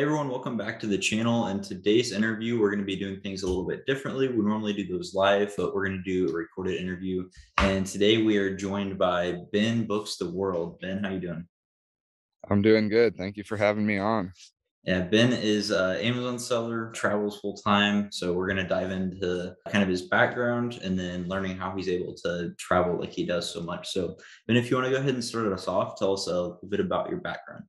Hey everyone, welcome back to the channel. In today's interview, we're going to be doing things a little bit differently. We normally do those live, but we're going to do a recorded interview. And today we are joined by Ben Books the World. Ben, how you doing? I'm doing good. Thank you for having me on. Yeah, Ben is an Amazon seller, travels full time. So we're going to dive into kind of his background and then learning how he's able to travel like he does so much. So Ben, if you want to go ahead and start us off, tell us a little bit about your background.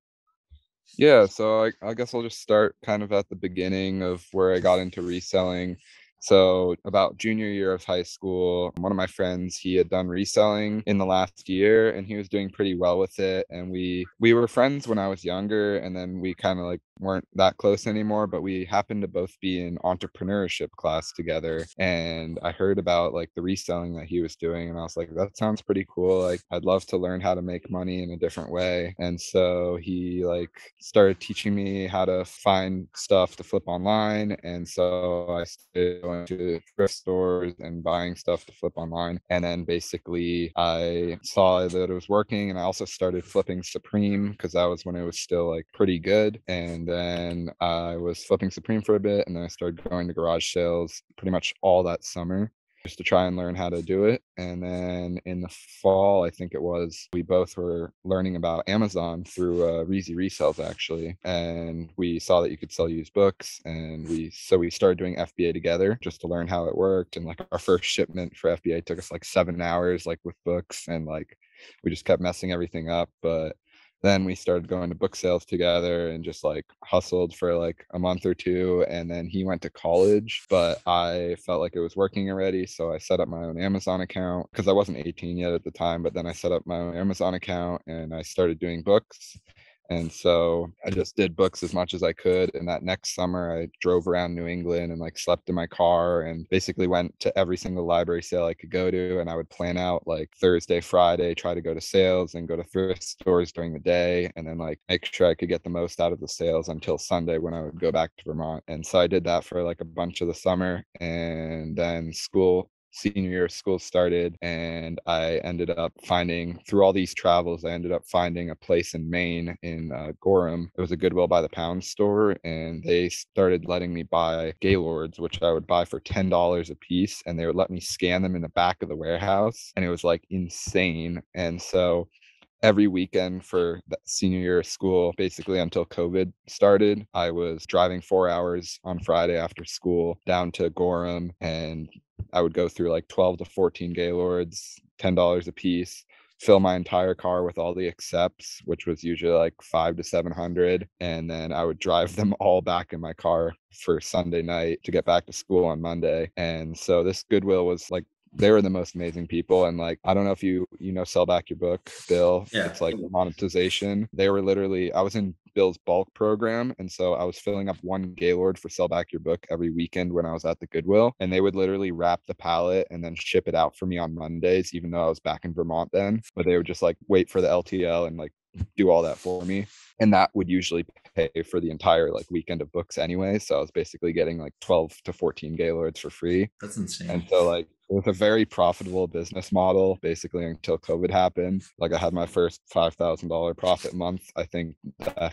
Yeah, so I guess I'll just start kind of at the beginning of where I got into reselling. So about junior year of high school, one of my friends, he had done reselling in the last year and he was doing pretty well with it. And we were friends when I was younger, and then we kind of like weren't that close anymore, but we happened to both be in entrepreneurship class together. And I heard about like the reselling that he was doing, and I was like, that sounds pretty cool. Like I'd love to learn how to make money in a different way. And so he like started teaching me how to find stuff to flip online. And so I started going to thrift stores and buying stuff to flip online. And then basically I saw that it was working, and I also started flipping Supreme because that was when it was still like pretty good. And then I was flipping Supreme for a bit, and then I started going to garage sales pretty much all that summer just to try and learn how to do it. And then in the fall, I think it was, we both were learning about Amazon through Reezy Resells actually. And we saw that you could sell used books, and we started doing FBA together just to learn how it worked. And like our first shipment for FBA took us like 7 hours, like with books, and like we just kept messing everything up. But then we started going to book sales together and just like hustled for like a month or two. And then he went to college, but I felt like it was working already. So I set up my own Amazon account because I wasn't 18 yet at the time. But then I set up my own Amazon account and I started doing books. And so I just did books as much as I could. And that next summer, I drove around New England and like slept in my car and basically went to every single library sale I could go to. And I would plan out like Thursday, Friday, try to go to sales and go to thrift stores during the day. And then like make sure I could get the most out of the sales until Sunday when I would go back to Vermont. And so I did that for like a bunch of the summer. And then senior year of school started, and I ended up finding, through all these travels, I ended up finding a place in Maine in Gorham. It was a Goodwill by the Pound store, and they started letting me buy Gaylords, which I would buy for $10 a piece, and they would let me scan them in the back of the warehouse, and it was like insane. And so every weekend for that senior year of school, basically until COVID started, I was driving 4 hours on Friday after school down to Gorham, and I would go through like 12 to 14 Gaylords, $10 a piece, fill my entire car with all the accepts, which was usually like 5 to 700. And then I would drive them all back in my car for Sunday night to get back to school on Monday. And so this Goodwill was like, they were the most amazing people. And like, I don't know if you know Sell Back Your Book, Bill. Yeah. It's like monetization. They were literally, I was in Bill's bulk program, and so I was filling up one Gaylord for Sell Back Your Book every weekend when I was at the Goodwill, and they would literally wrap the pallet and then ship it out for me on Mondays, even though I was back in Vermont then. But they would just like wait for the LTL and like do all that for me, and that would usually pay for the entire like weekend of books anyway. So I was basically getting like 12 to 14 Gaylords for free. That's And insane. so like it was a very profitable business model basically until COVID happened. Like I had my first $5,000 profit month, I think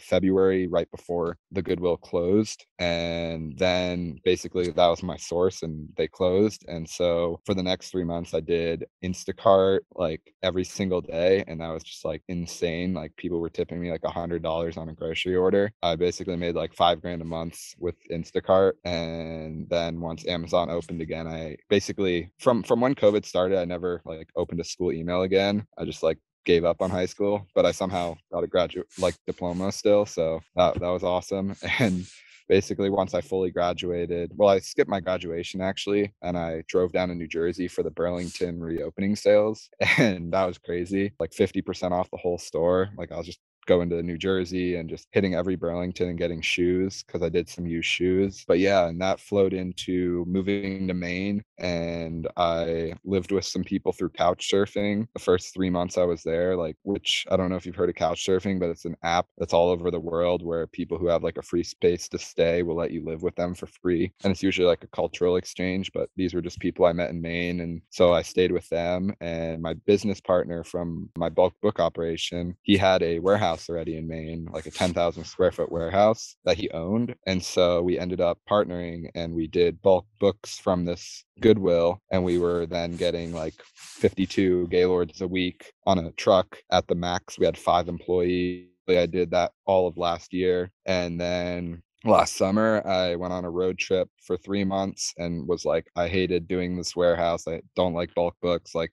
February, right before the Goodwill closed. And then basically that was my source, and they closed. And so for the next 3 months, I did Instacart like every single day. And that was just like insane. Like people were tipping me like $100 on a grocery order. I basically made like 5 grand a month with Instacart. And then once Amazon opened again, I basically from when COVID started, I never like opened a school email again. I just like gave up on high school, but I somehow got a graduate like diploma still. So that was awesome. And basically once I fully graduated, well, I skipped my graduation actually, and I drove down to New Jersey for the Burlington reopening sales. And that was crazy. Like 50% off the whole store. Like I was just going to New Jersey and just hitting every Burlington and getting shoes because I did some used shoes. But yeah, and that flowed into moving to Maine. And I lived with some people through couch surfing the first 3 months I was there, like, which I don't know if you've heard of couch surfing, but it's an app that's all over the world where people who have like a free space to stay will let you live with them for free. And it's usually like a cultural exchange, but these were just people I met in Maine. And so I stayed with them. And my business partner from my bulk book operation, he had a warehouse warehouse already in Maine, like a 10,000 square foot warehouse that he owned. And so we ended up partnering and we did bulk books from this Goodwill. And we were then getting like 52 Gaylords a week on a truck at the max. We had 5 employees. I did that all of last year. And then last summer, I went on a road trip for 3 months and was like, I hated doing this warehouse. I don't like bulk books. Like,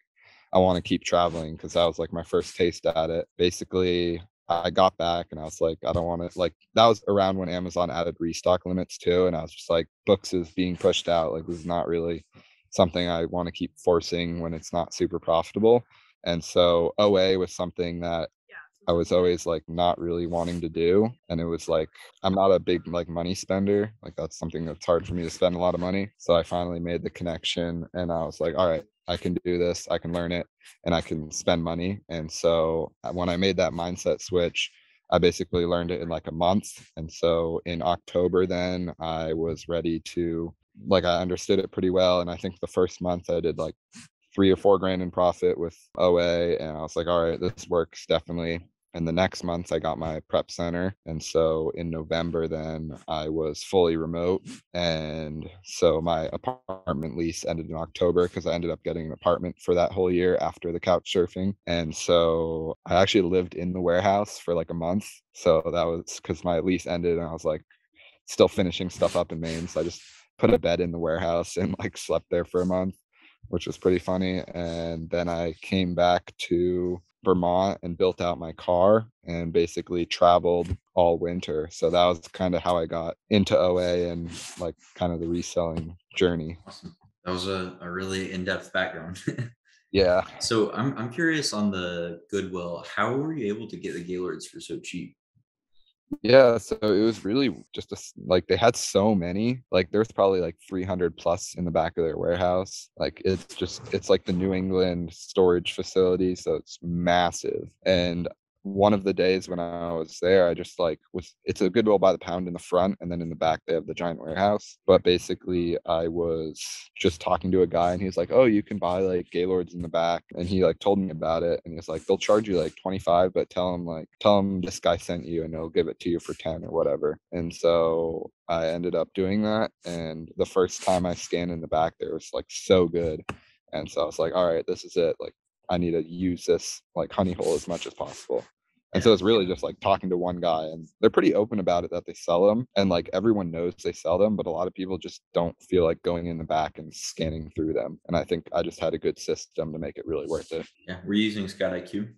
I want to keep traveling because that was like my first taste at it. Basically, I got back and I was like, I don't want to, like, that was around when Amazon added restock limits too. And I was just like, books is being pushed out. Like, this is not really something I want to keep forcing when it's not super profitable. And so OA was something that I was always like not really wanting to do. And it was like, I'm not a big like money spender. Like that's something that's hard for me to spend a lot of money. So I finally made the connection and I was like, all right, I can do this. I can learn it and I can spend money. And so when I made that mindset switch, I basically learned it in like a month. And so in October, then I was ready to, like, I understood it pretty well. And I think the first month I did like 3 or 4 grand in profit with OA. And I was like, all right, this works definitely. And the next month I got my prep center. And so in November, then I was fully remote. And so my apartment lease ended in October because I ended up getting an apartment for that whole year after the couch surfing. And so I actually lived in the warehouse for like a month. So that was because my lease ended and I was like still finishing stuff up in Maine. So I just put a bed in the warehouse and like slept there for a month, which was pretty funny. And then I came back to Vermont and built out my car and basically traveled all winter. So that was kind of how I got into OA and like kind of the reselling journey. Awesome. That was a really in-depth background. Yeah. So I'm curious on the Goodwill. How were you able to get the Gaylords for so cheap? Yeah, so it was really just like they had so many. Like there's probably like 300 plus in the back of their warehouse. Like it's like the New England storage facility, so it's massive. And one of the days when I was there, I just like was it's a Goodwill by the pound in the front, and then in the back they have the giant warehouse. But basically, I was just talking to a guy, and he's like, "Oh, you can buy like Gaylords in the back," and he like told me about it, and he's like, "They'll charge you like 25, but tell him this guy sent you, and he'll give it to you for 10 or whatever." And so I ended up doing that, and the first time I scanned in the back, there was like so good, and so I was like, "All right, this is it. Like, I need to use this like honey hole as much as possible." And so Yeah. it's really just like talking to one guy, and they're pretty open about it that they sell them. And like everyone knows they sell them, but a lot of people just don't feel like going in the back and scanning through them. And I think I just had a good system to make it really worth it. Yeah. We're using Scout IQ.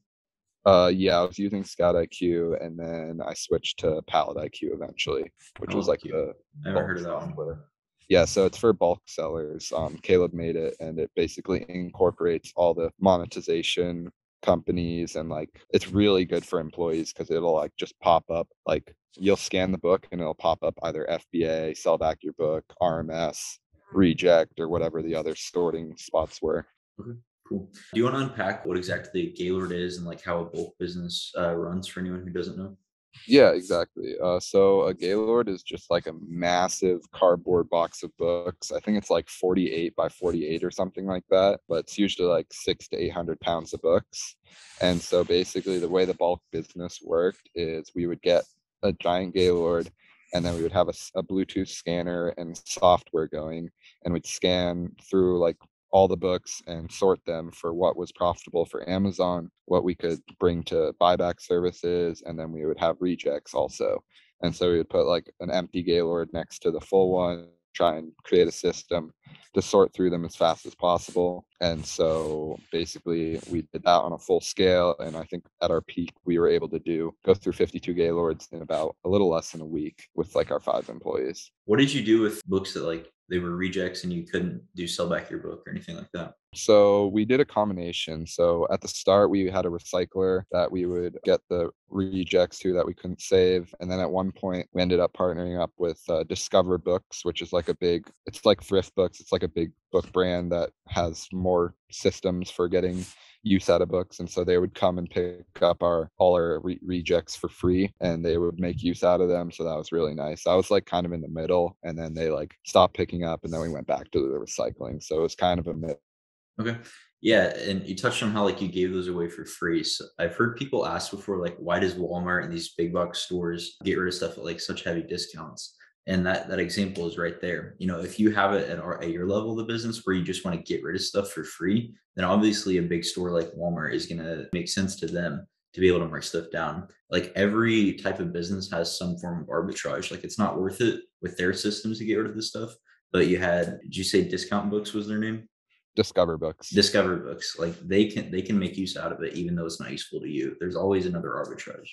Yeah, I was using Scout IQ and then I switched to Pallet IQ eventually, which was like Oh, cute. the I haven't bulk heard of that one. software. Yeah, so it's for bulk sellers. Caleb made it and it basically incorporates all the monetization companies and like it's really good for employees because it'll like just pop up like you'll scan the book and it'll pop up either FBA, sell back your book, RMS, reject, or whatever the other sorting spots were. Okay, cool. Do you want to unpack what exactly a Gaylord is and like how a bulk business runs for anyone who doesn't know? Yeah, exactly. So a Gaylord is just like a massive cardboard box of books. I think it's like 48 by 48 or something like that, but it's usually like 6 to 800 pounds of books. And so basically, the way the bulk business worked is we would get a giant Gaylord, and then we would have a Bluetooth scanner and software going, and we'd scan through like all the books and sort them for what was profitable for Amazon, what we could bring to buyback services, and then we would have rejects also. And so we would put like an empty Gaylord next to the full one, try and create a system to sort through them as fast as possible. And so basically we did that on a full scale. And I think at our peak, we were able to go through 52 Gaylords in about a little less than a week with like our 5 employees. What did you do with books that like they were rejects and you couldn't do sell back your book or anything like that? So we did a combination. So at the start, we had a recycler that we would get the rejects to that we couldn't save. And then at one point, we ended up partnering up with Discover Books, which is like it's like Thrift Books. It's like a big book brand that has more systems for getting use out of books. And so they would come and pick up all our rejects for free and they would make use out of them. So that was really nice. I was like kind of in the middle and then they like stopped picking up and then we went back to the recycling. So it was kind of a Okay. Yeah, and you touched on how like you gave those away for free. So I've heard people ask before, like, why does Walmart and these big box stores get rid of stuff at like such heavy discounts? And that example is right there. You know, if you have it at your level of the business where you just want to get rid of stuff for free, then obviously a big store like Walmart is gonna make sense to them to be able to mark stuff down. Like every type of business has some form of arbitrage. Like it's not worth it with their systems to get rid of this stuff. But you had, did you say Discount Books was their name? Discover Books. Discover Books, like they can make use out of it even though it's not useful to you. There's always another arbitrage.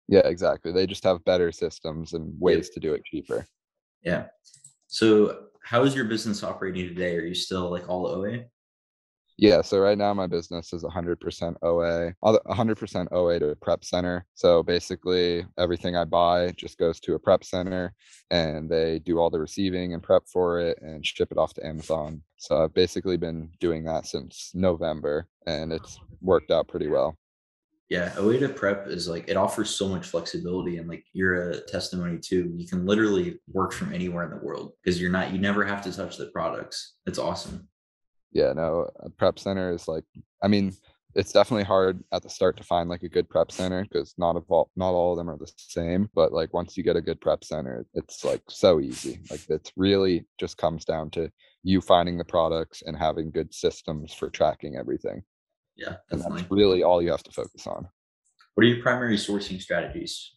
Yeah, exactly. They just have better systems and Yep. ways to do it cheaper. Yeah. So how is your business operating today? Are you still like all OA? Yeah, so right now my business is 100% OA, 100% OA to a prep center. So basically everything I buy just goes to a prep center and they do all the receiving and prep for it and ship it off to Amazon. So I've basically been doing that since November and it's worked out pretty well. Yeah, OA to prep is like it offers so much flexibility, and like you're a testimony too. You can literally work from anywhere in the world because you never have to touch the products. It's awesome. Yeah, no, a prep center is like, I mean, it's definitely hard at the start to find like a good prep center because not all of them are the same. But like once you get a good prep center, it's like so easy. Like it's really just comes down to you finding the products and having good systems for tracking everything. Yeah, And that's definitely. really all you have to focus on. What are your primary sourcing strategies?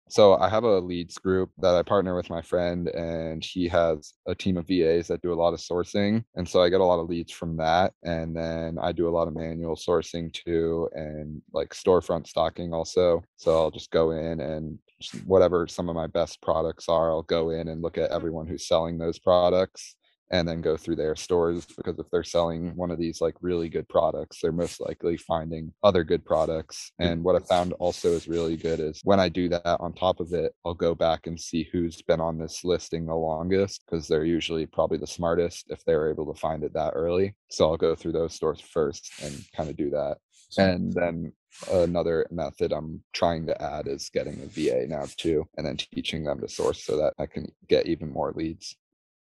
So I have a leads group that I partner with my friend, and he has a team of VAs that do a lot of sourcing. And so I get a lot of leads from that. And then I do a lot of manual sourcing too, and like storefront stocking also. So I'll just go in and whatever some of my best products are, I'll go in and look at everyone who's selling those products and then go through their stores because if they're selling one of these like really good products, they're most likely finding other good products. Yep. And what I found also is really good is when I do that on top of it, I'll go back and see who's been on this listing the longest because they're usually probably the smartest if they're able to find it that early. So I'll go through those stores first and kind of do that. So And then another method I'm trying to add is getting a VA now too, and then teaching them to source so that I can get even more leads.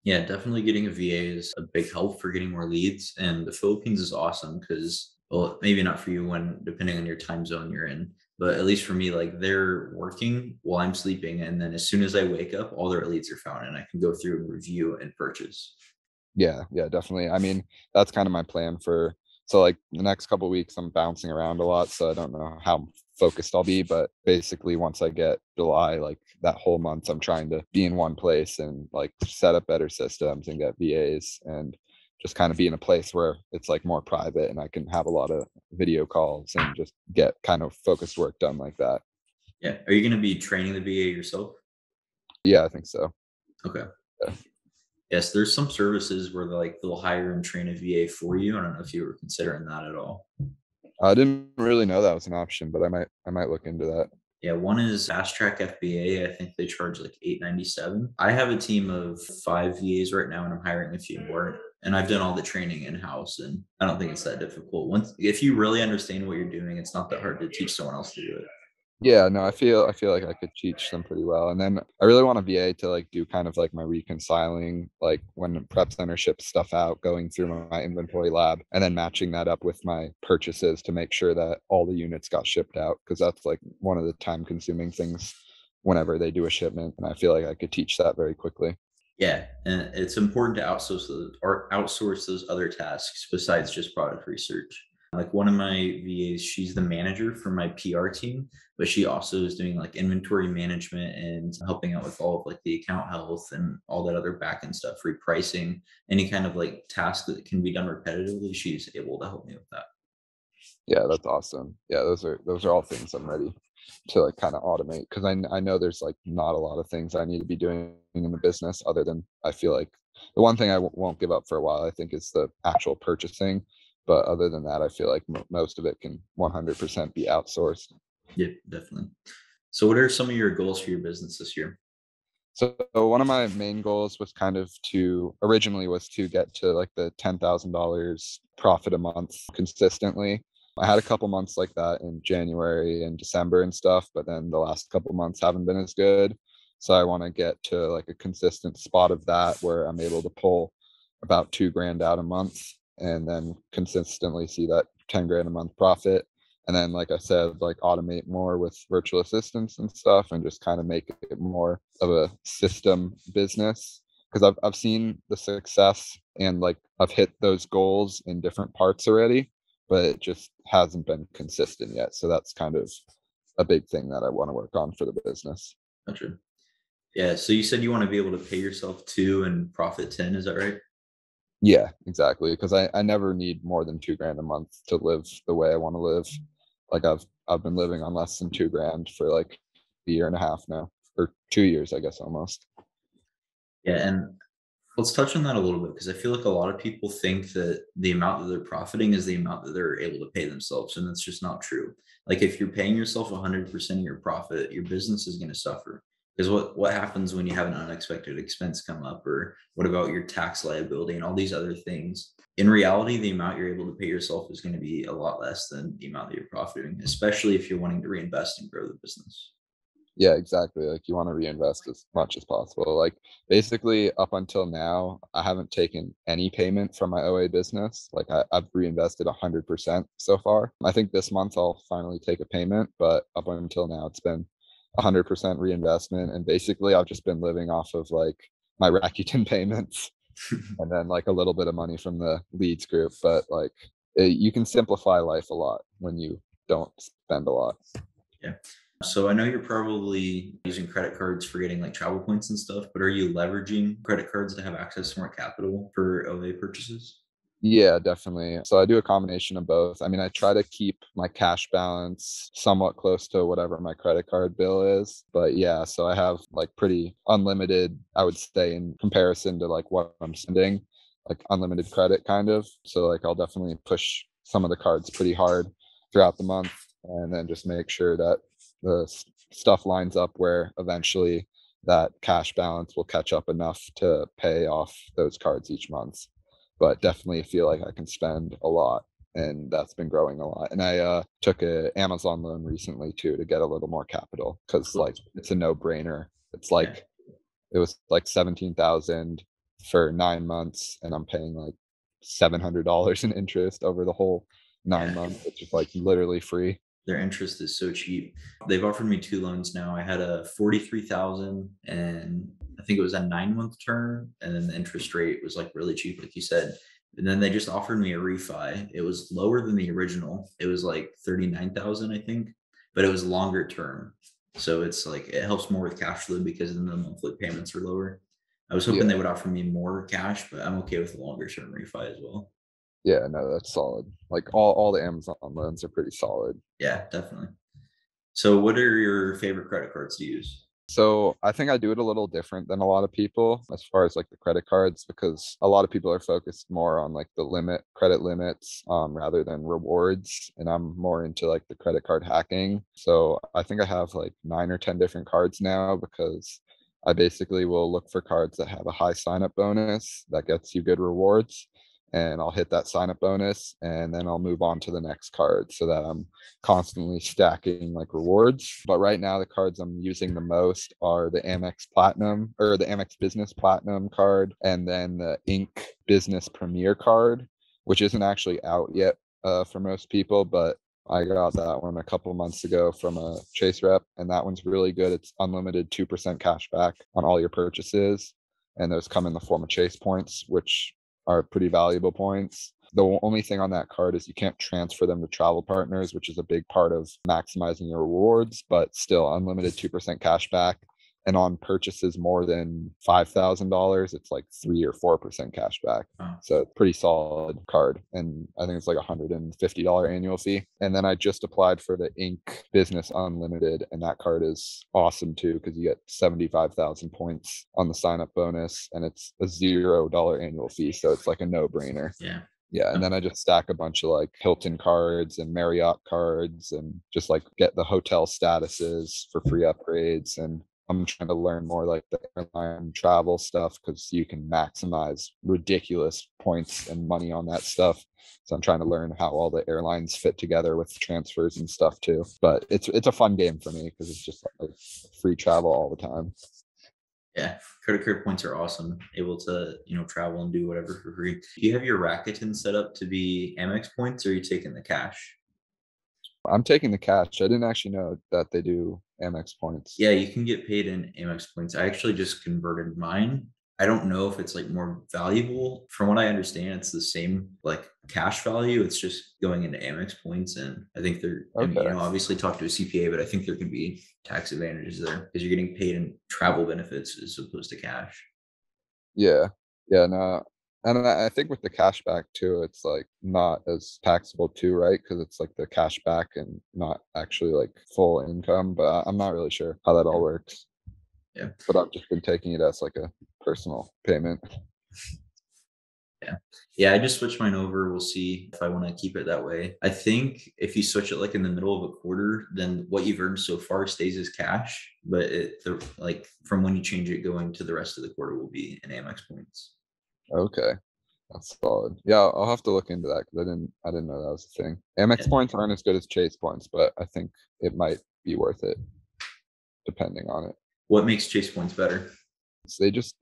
yeah, definitely getting a VA is a big help for getting more leads. And the Philippines is awesome because, well, maybe not for you when depending on your time zone you're in, but at least for me, like they're working while I'm sleeping. And then as soon as I wake up, all their leads are found and I can go through and review and purchase. Yeah, yeah, definitely. I mean, that's kind of my plan for so like the next couple weeks I'm bouncing around a lot, so I don't know how focused I'll be, but basically once I get July, like that whole month I'm trying to be in one place and like set up better systems and get VAs and just kind of be in a place where it's like more private and I can have a lot of video calls and just get kind of focused work done like that. Yeah. Are you going to be training the VA yourself? Yeah, I think so. Okay. Yeah. Yes, there's some services where they'll hire and train a VA for you. I don't know if you were considering that at all. I didn't really know that was an option, but I might look into that. Yeah, one is Fast Track FBA. I think they charge like 897. I have a team of 5 VAs right now, and I'm hiring a few more. And I've done all the training in house, and I don't think it's that difficult. Once if you really understand what you're doing, it's not that hard to teach someone else to do it. Yeah, no, I feel like I could teach them pretty well. And then I really want a VA to like do kind of like my reconciling, like when prep center ships stuff out, going through my inventory lab and then matching that up with my purchases to make sure that all the units got shipped out. Cause that's like one of the time consuming things whenever they do a shipment. And I feel like I could teach that very quickly. Yeah, and it's important to outsource those other tasks besides just product research. Like one of my VAs, she's the manager for my PR team, but she also is doing like inventory management and helping out with all of like the account health and all that other backend stuff, repricing, any kind of like task that can be done repetitively. She's able to help me with that. Yeah, that's awesome. Yeah, those are all things I'm ready to like kind of automate because I know there's like not a lot of things I need to be doing in the business other than I feel like the one thing won't give up for a while I think is the actual purchasing. But other than that, I feel like most of it can 100% be outsourced. Yeah, definitely. So, what are some of your goals for your business this year? So one of my main goals was kind of to originally was to get to like the $10,000 profit a month consistently. I had a couple months like that in January and December and stuff, but then the last couple months haven't been as good. So I want to get to like a consistent spot of that where I'm able to pull about 2 grand out a month. and then consistently see that 10 grand a month profit. And then, like I said, like automate more with virtual assistants and stuff and just kind of make it more of a system business. Because I've seen the success and like I've hit those goals in different parts already, but it just hasn't been consistent yet. So that's kind of a big thing that I want to work on for the business. Gotcha. Yeah. So you said you want to be able to pay yourself 2 and profit 10. Is that right? Yeah, exactly. Because I never need more than 2 grand a month to live the way I want to live. Like I've been living on less than 2 grand for like a year and a half now, or 2 years, I guess almost. Yeah. And let's touch on that a little bit because I feel like a lot of people think that the amount that they're profiting is the amount that they're able to pay themselves, and that's just not true. Like if you're paying yourself 100% of your profit, your business is going to suffer. Because what happens when you have an unexpected expense come up, or what about your tax liability and all these other things? In reality, the amount you're able to pay yourself is going to be a lot less than the amount that you're profiting, especially if you're wanting to reinvest and grow the business. Yeah, exactly. Like you want to reinvest as much as possible. Like basically up until now, I haven't taken any payment from my OA business. Like I've reinvested 100% so far. I think this month I'll finally take a payment, but up until now it's been 100% reinvestment. And basically I've just been living off of like my Rakuten payments and then like a little bit of money from the leads group. But like you can simplify life a lot when you don't spend a lot. Yeah. So I know you're probably using credit cards for getting like travel points and stuff, but are you leveraging credit cards to have access to more capital for OA purchases? Yeah, definitely. So I do a combination of both. I mean, I try to keep my cash balance somewhat close to whatever my credit card bill is. But yeah, so I have like pretty unlimited, I would say, in comparison to like what I'm spending, like unlimited credit kind of. So like I'll definitely push some of the cards pretty hard throughout the month and then just make sure that the stuff lines up where eventually that cash balance will catch up enough to pay off those cards each month, but definitely feel like I can spend a lot, and that's been growing a lot. And I took a Amazon loan recently too to get a little more capital because Cool. like it's a no brainer. It's Yeah. like it was like 17,000 for 9 months, and I'm paying like $700 in interest over the whole nine Yeah. months, which is like literally free. Their interest is so cheap. They've offered me 2 loans now. I had a 43,000 and I think it was a 9-month term, and then the interest rate was like really cheap, like you said. And then they just offered me a refi. It was lower than the original. It was like 39,000, I think, but it was longer term. So it's like it helps more with cash flow because then the monthly payments are lower. I was hoping they Yeah, would offer me more cash, but I'm okay with a longer term refi as well. yeah, no, that's solid. Like all the Amazon loans are pretty solid. Yeah, definitely. So what are your favorite credit cards to use? So I think I do it a little different than a lot of people as far as like the credit cards, because a lot of people are focused more on like the credit limits, rather than rewards. And I'm more into like the credit card hacking. So I think I have like 9 or 10 different cards now because I basically will look for cards that have a high sign up bonus that gets you good rewards. And I'll hit that sign up bonus and then I'll move on to the next card so that I'm constantly stacking like rewards. But right now, the cards I'm using the most are the Amex Platinum or the Amex Business Platinum card, and then the Inc. Business Premier card, which isn't actually out yet for most people, but I got that one a couple months ago from a Chase rep, and that one's really good. It's unlimited 2% cash back on all your purchases. And those come in the form of Chase points, which are pretty valuable points. The only thing on that card is you can't transfer them to travel partners, which is a big part of maximizing your rewards, but still unlimited 2% cash back. And on purchases more than $5,000, it's like 3 or 4% cash back. Oh, So pretty solid card. And I think it's like $150 annual fee. And then I just applied for the Inc. Business Unlimited. And that card is awesome too, because you get 75,000 points on the sign up bonus and it's a $0 annual fee. So it's like a no brainer. yeah. Yeah, and Oh, then I just stack a bunch of like Hilton cards and Marriott cards and just like get the hotel statuses for free upgrades. And I'm trying to learn more like the airline travel stuff because you can maximize ridiculous points and money on that stuff. So I'm trying to learn how all the airlines fit together with transfers and stuff too. But it's a fun game for me because it's just like free travel all the time. Yeah, credit card points are awesome. Able to, travel and do whatever for free. Do you have your Rakuten set up to be Amex points, or are you taking the cash? I'm taking the cash. I didn't actually know that they do Amex points. Yeah, you can get paid in Amex points. I actually just converted mine. I don't know if it's like more valuable. From what I understand, it's the same like cash value. It's just going into Amex points. And I think I mean, Okay. obviously talk to a CPA, but I think there can be tax advantages there because you're getting paid in travel benefits as opposed to cash. Yeah. Yeah, no, and I think with the cashback too, it's, like, not as taxable too, right? Because it's, like, the cashback and not actually, like, full income, but I'm not really sure how that all Yeah. works. Yeah. But I've just been taking it as, like, a personal payment. Yeah. Yeah, I just switched mine over. We'll see if I want to keep it that way. I think if you switch it like in the middle of a quarter, then what you've earned so far stays as cash, but like from when you change it going to the rest of the quarter will be in Amex points. Okay, that's solid. Yeah, I'll have to look into that because I didn't know that was a thing. Amex Yeah. points aren't as good as Chase points, but I think it might be worth it depending on it. What makes Chase points better?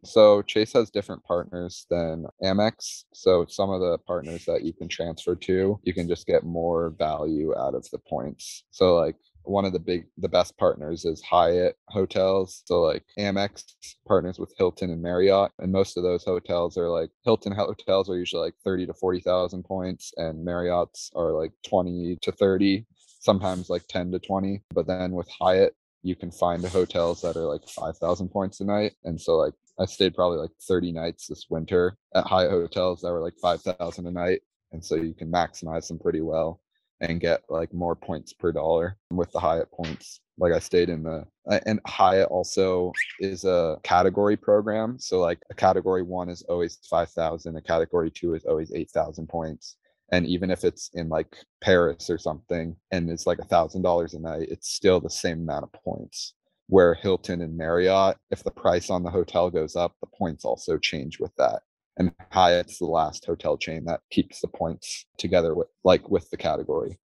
So Chase has different partners than Amex. So some of the partners that you can transfer to, you can just get more value out of the points. So like one of the best partners is Hyatt hotels. So like Amex partners with Hilton and Marriott, and most of those hotels are like Hilton hotels are usually like 30 to 40,000 points, and Marriott's are like 20 to 30, sometimes like 10 to 20. But then with Hyatt, you can find the hotels that are like 5,000 points a night. And so like I stayed probably like 30 nights this winter at Hyatt hotels that were like 5,000 a night. And so you can maximize them pretty well and get like more points per dollar with the Hyatt points. Like I stayed in and Hyatt also is a category program. So like a category one is always 5,000, a category two is always 8,000 points. And even if it's in like Paris or something and it's like $1,000 a night, it's still the same amount of points. Where Hilton and Marriott, if the price on the hotel goes up, the points also change with that. And Hyatt's the last hotel chain that keeps the points together with the category.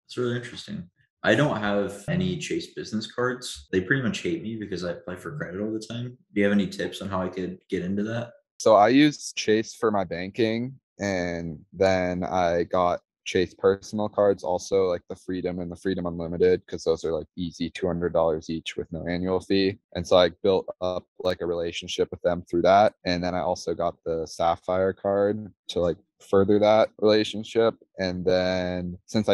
It's really interesting. I don't have any Chase business cards. They pretty much hate me because I apply for credit all the time. Do you have any tips on how I could get into that? So I use Chase for my banking, and then I got Chase personal cards also, like the Freedom and the Freedom Unlimited, because those are like easy $200 each with no annual fee. And so I built up like a relationship with them through that. And then I also got the Sapphire card to like further that relationship. And then since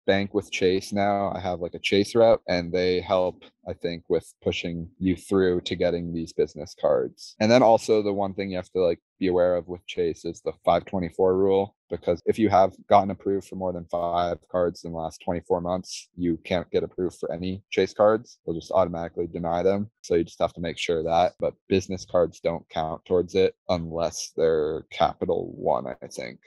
bank with Chase now, I have like a Chase rep, and they help, I think, with pushing you through to getting these business cards. And then also the one thing you have to like be aware of with Chase is the 524 rule, because if you have gotten approved for more than 5 cards in the last 24 months, you can't get approved for any Chase cards. They'll just automatically deny them. So you just have to make sure that. But business cards don't count towards it unless they're Capital One, I think.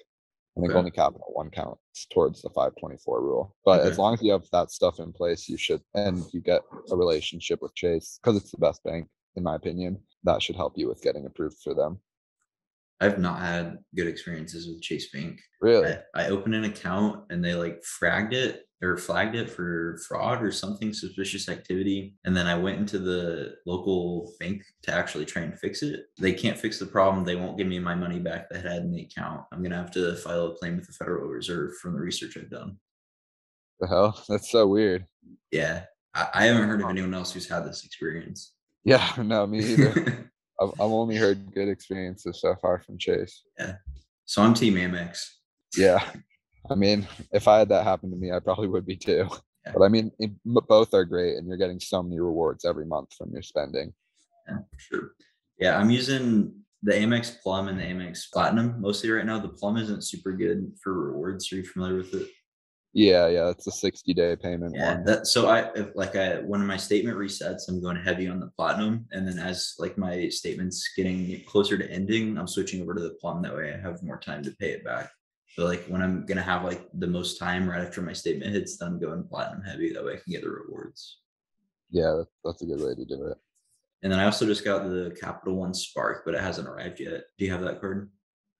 I think Okay. only Capital One counts towards the 524 rule. But as Okay. long as you have that stuff in place, you should, and you get a relationship with Chase, because it's the best bank, in my opinion, that should help you with getting approved for them. I've not had good experiences with Chase Bank. Really? I opened an account and they like flagged it for fraud or something suspicious activity. And then I went into the local bank to actually try and fix it. They can't fix the problem. They won't give me my money back that I had in the account. I'm gonna have to file a claim with the Federal Reserve from the research I've done. The hell? That's so weird. Yeah. I haven't heard of Huh. anyone else who's had this experience. Yeah, no, me either. I've only heard good experiences so far from Chase. Yeah. So I'm Team Amex. Yeah, I mean, if I had that happen to me, I probably would be too. Yeah. But I mean, both are great, and you're getting so many rewards every month from your spending. Yeah, for sure. Yeah, I'm using the Amex Plum and the Amex Platinum mostly right now. The Plum isn't super good for rewards. Are you familiar with it? Yeah, yeah, it's a 60-day payment Yeah, one. that so I when my statement resets, I'm going heavy on the Platinum, and then as like my statement's getting closer to ending, I'm switching over to the Plum. That way, I have more time to pay it back. But like when I'm gonna have like the most time right after my statement hits, then I'm going Platinum heavy. That way, I can get the rewards. Yeah, that's a good way to do it. And then I also just got the Capital One Spark, but it hasn't arrived yet. Do you have that card?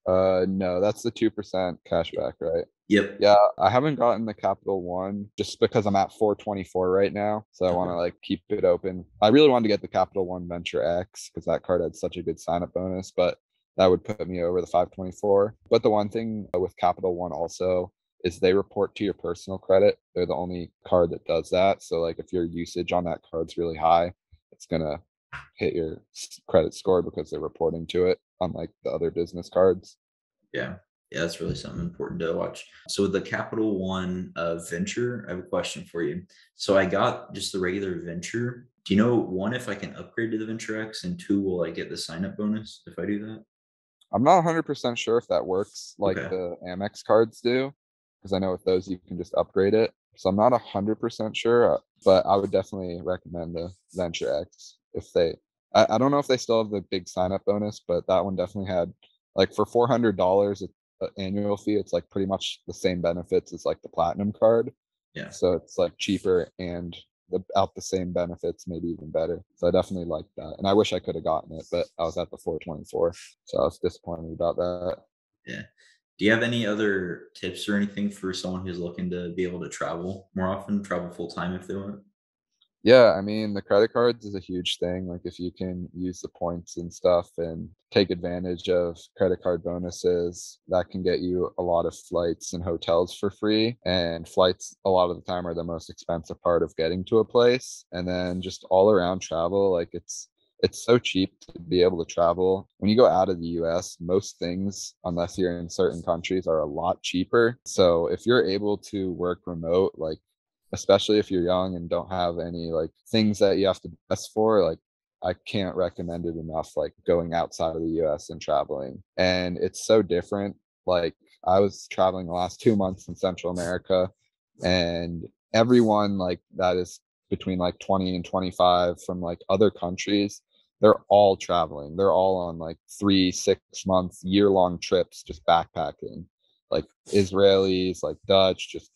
No, that's the 2% cashback, right? Yep. Yeah, I haven't gotten the Capital One just because I'm at 424 right now. So I want to Okay. like keep it open. I really wanted to get the Capital One Venture X because that card had such a good sign up bonus, but that would put me over the 524. But the one thing with Capital One also is they report to your personal credit. They're the only card that does that. So like if your usage on that card's really high, it's gonna hit your credit score because they're reporting to it, unlike the other business cards. Yeah. Yeah, that's really something important to watch. So with the Capital One Venture, I have a question for you. So I got just the regular Venture. Do you know, one, if I can upgrade to the Venture X, and two, will I get the sign up bonus if I do that? I'm not 100% sure if that works like Okay. the Amex cards do, because I know with those you can just upgrade it. So I'm not 100% sure, but I would definitely recommend the Venture X if they. I don't know if they still have the big sign up bonus, but that one definitely had like for $400 annual fee. It's like pretty much the same benefits as like the Platinum card. Yeah. So it's like cheaper and out the same benefits, maybe even better. So I definitely like that. And I wish I could have gotten it, but I was at the 424. So I was disappointed about that. Yeah. Do you have any other tips or anything for someone who's looking to be able to travel more often, travel full time if they want? Yeah, I mean, the credit cards is a huge thing. Like if you can use the points and stuff and take advantage of credit card bonuses, that can get you a lot of flights and hotels for free. And flights a lot of the time are the most expensive part of getting to a place. And then just all around travel, like it's so cheap to be able to travel. When you go out of the US, most things, unless you're in certain countries, are a lot cheaper. So if you're able to work remote, like especially if you're young and don't have any like things that you have to invest for, like I can't recommend it enough, like going outside of the US and traveling. And it's so different. Like I was traveling the last 2 months in Central America, and everyone like that is between like 20 and 25 from like other countries, they're all traveling. They're all on like 3, 6 month, year-long trips just backpacking. Like Israelis, like Dutch, just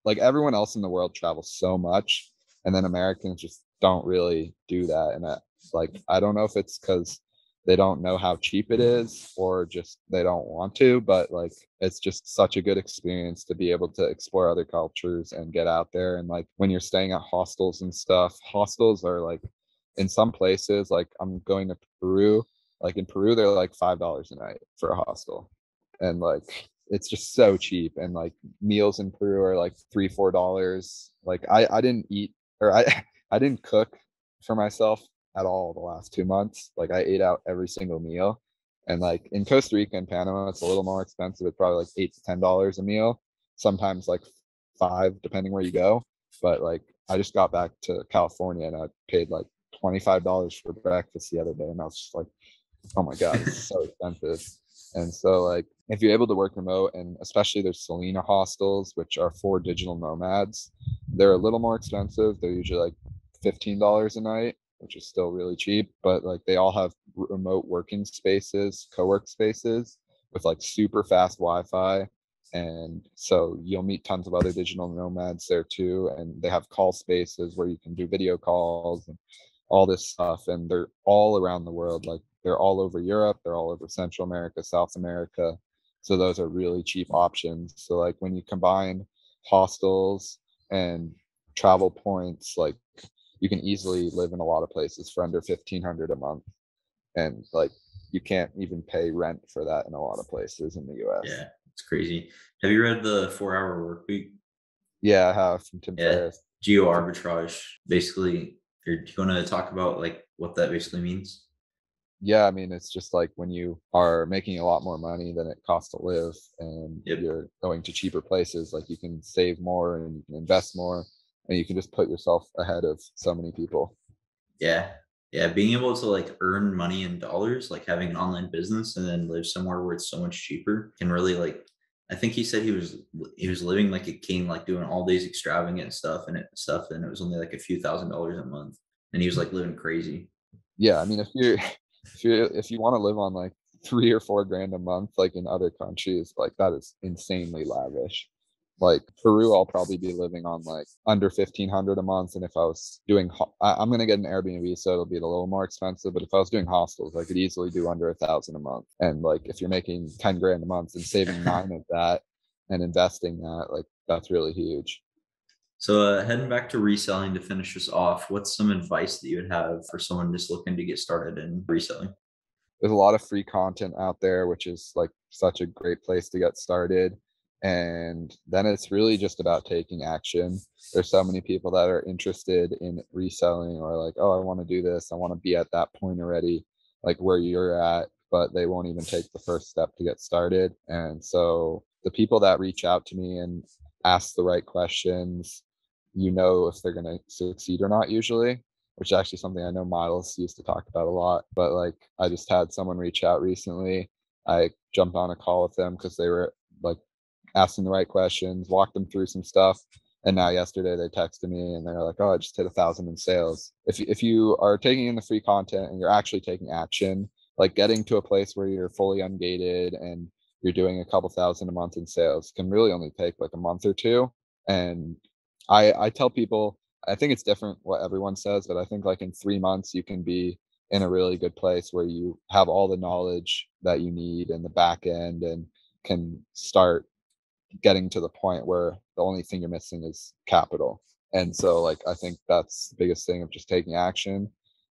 like everyone else in the world travels so much, and then Americans just don't really do that. And like I don't know if it's because they don't know how cheap it is or just they don't want to, but like it's just such a good experience to be able to explore other cultures and get out there. And like when you're staying at hostels and stuff, hostels are like in some places, like I'm going to Peru, like in Peru they're like $5 a night for a hostel, and like it's just so cheap. And like meals in Peru are like $3, $4. Like I didn't eat, or I didn't cook for myself at all the last 2 months. Like I ate out every single meal. And like in Costa Rica and Panama, it's a little more expensive. It's probably like $8 to $10 a meal, sometimes like five, depending where you go. But like I just got back to California and I paid like $25 for breakfast the other day, and I was just like, oh my god, this is so expensive. And so like if you're able to work remote, and especially there's Selena hostels, which are for digital nomads, they're a little more expensive. They're usually like $15 a night, which is still really cheap, but like they all have remote working spaces, co-work spaces with like super fast Wi-Fi. And so you'll meet tons of other digital nomads there too. And they have call spaces where you can do video calls and all this stuff. And they're all around the world. Like they're all over Europe, they're all over Central America, South America. So those are really cheap options. So like when you combine hostels and travel points, like you can easily live in a lot of places for under 1,500 a month. And like you can't even pay rent for that in a lot of places in the US. Yeah, it's crazy. Have you read the 4 Hour Work Week? Yeah, I have from Tim Yeah, Ferriss. geo arbitrage. Basically, do you want to talk about like what that basically means? Yeah, I mean, it's just like when you are making a lot more money than it costs to live and Yep. you're going to cheaper places, like you can save more and you can invest more and you can just put yourself ahead of so many people. Yeah. Yeah. Being able to like earn money in dollars, like having an online business and then live somewhere where it's so much cheaper can really like, I think he said he was living like a king, like doing all these extravagant stuff, and it was only like a few $1,000s a month. And he was like living crazy. Yeah, I mean, if you want to live on like 3 or 4 grand a month, like in other countries, like that is insanely lavish. Like Peru, I'll probably be living on like under 1,500 a month. And if I was doing, I'm going to get an Airbnb, so it'll be a little more expensive. But if I was doing hostels, I could easily do under 1,000 a month. And like if you're making 10 grand a month and saving nine of that and investing that, like that's really huge. So, heading back to reselling to finish us off, what's some advice that you would have for someone just looking to get started in reselling? There's a lot of free content out there, which is like such a great place to get started. And then it's really just about taking action. There's so many people that are interested in reselling or like, oh, I want to do this. I want to be at that point already, like where you're at, but they won't even take the first step to get started. And so the people that reach out to me and ask the right questions, you know if they're going to succeed or not usually, which is actually something I know Miles used to talk about a lot. But like I just had someone reach out recently. I jumped on a call with them because they were like asking the right questions, walked them through some stuff. And now yesterday they texted me and they're like, "Oh, I just hit 1,000 in sales." If you are taking in the free content and you're actually taking action, like getting to a place where you're fully ungated and you're doing a couple thousand a month in sales can really only take like a month or two. And I tell people, I think it's different what everyone says, but I think like in 3 months you can be in a really good place where you have all the knowledge that you need in the back end and can start getting to the point where the only thing you're missing is capital. And so like I think that's the biggest thing of just taking action.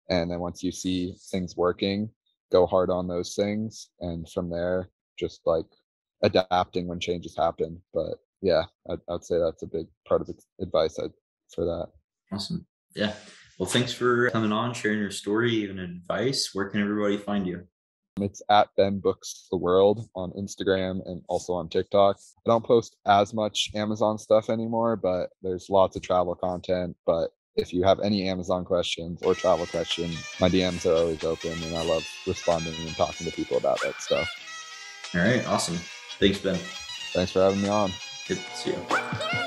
And then once you see things working, go hard on those things. And from there, just like adapting when changes happen. But yeah, I'd say that's a big part of advice for that. Awesome. Yeah. Well, thanks for coming on, sharing your story, even advice. Where can everybody find you? It's at Ben Books the World on Instagram and also on TikTok. I don't post as much Amazon stuff anymore, but there's lots of travel content. But if you have any Amazon questions or travel questions, my DMs are always open and I love responding and talking to people about that stuff. All right. Awesome. Thanks, Ben. Thanks for having me on. Good to see you.